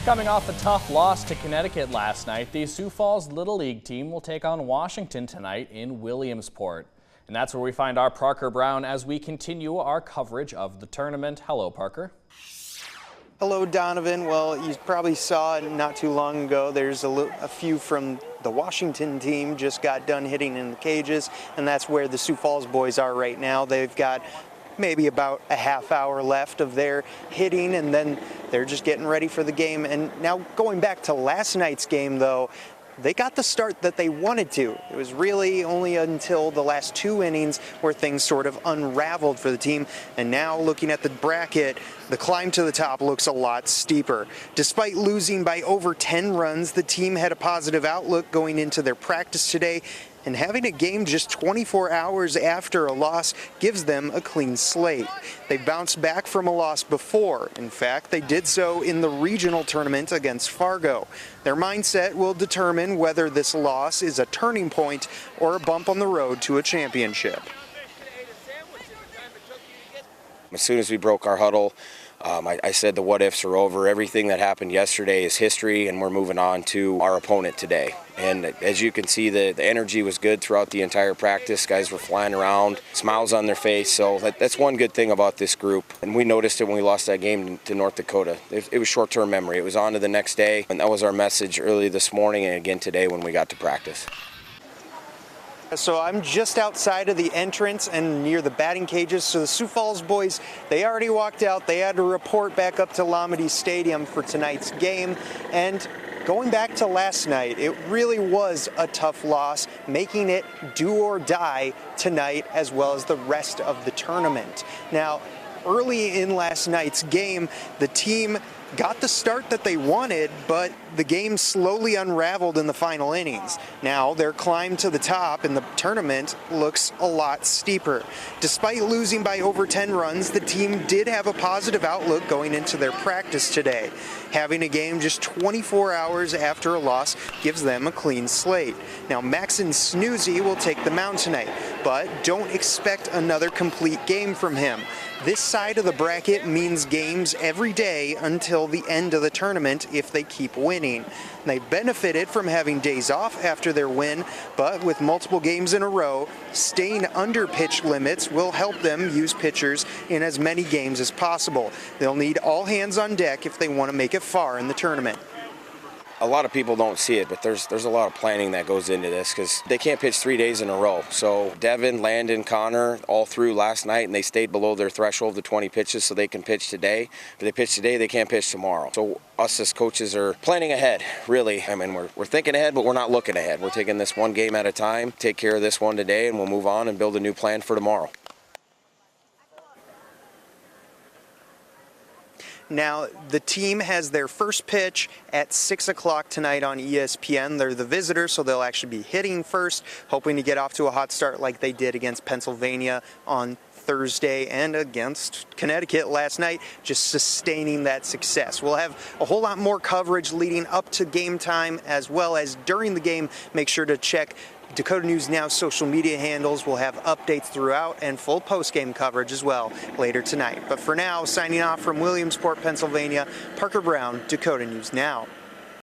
Coming off a tough loss to Connecticut last night, the Sioux Falls Little League team will take on Washington tonight in Williamsport. And that's where we find our Parker Brown as we continue our coverage of the tournament. Hello, Parker. Hello, Donovan. Well, you probably saw not too long ago, there's a few from the Washington team just got done hitting in the cages, and that's where the Sioux Falls boys are right now. They've got maybe about a half hour left of their hitting, and then they're just getting ready for the game. And now going back to last night's game, though, they got the start that they wanted to. It was really only until the last two innings where things sort of unraveled for the team. And now looking at the bracket, the climb to the top looks a lot steeper. Despite losing by over 10 runs, the team had a positive outlook going into their practice today. And having a game just 24 hours after a loss gives them a clean slate. They bounced back from a loss before. In fact, they did so in the regional tournament against Fargo. Their mindset will determine whether this loss is a turning point or a bump on the road to a championship. As soon as we broke our huddle, I said the what ifs are over. Everything that happened yesterday is history, and we're moving on to our opponent today. And as you can see, the energy was good throughout the entire practice. Guys were flying around, smiles on their face. So that's one good thing about this group. And we noticed it when we lost that game to North Dakota. It was short-term memory. It was on to the next day, and that was our message early this morning and again today when we got to practice. So I'm just outside of the entrance and near the batting cages. So the Sioux Falls boys, they already walked out. They had to report back up to Lamade Stadium for tonight's game. And going back to last night, it really was a tough loss, making it do or die tonight as well as the rest of the tournament. Now, early in last night's game, the team got the start that they wanted, but the game slowly unraveled in the final innings. Now their climb to the top in the tournament looks a lot steeper. Despite losing by over 10 runs, the team did have a positive outlook going into their practice today. Having a game just 24 hours after a loss gives them a clean slate. Now Maxon Snoozy will take the mound tonight, but don't expect another complete game from him. This side of the bracket means games every day until the end of the tournament if they keep winning. They benefited from having days off after their win, but with multiple games in a row, staying under pitch limits will help them use pitchers in as many games as possible. They'll need all hands on deck if they want to make it far in the tournament. A lot of people don't see it, but there's a lot of planning that goes into this because they can't pitch 3 days in a row. So Devin, Landon, Connor, all through last night, and they stayed below their threshold of 20 pitches so they can pitch today. If they pitch today, they can't pitch tomorrow. So us as coaches are planning ahead, really. I mean, we're thinking ahead, but we're not looking ahead. We're taking this one game at a time, take care of this one today, and we'll move on and build a new plan for tomorrow. Now, the team has their first pitch at 6 o'clock tonight on ESPN. They're the visitors, so they'll actually be hitting first, hoping to get off to a hot start like they did against Pennsylvania on Thursday and against Connecticut last night, just sustaining that success. We'll have a whole lot more coverage leading up to game time as well as during the game. Make sure to check Dakota News Now social media handles. Will have updates throughout and full post-game coverage as well later tonight. But for now, signing off from Williamsport, Pennsylvania, Parker Brown, Dakota News Now.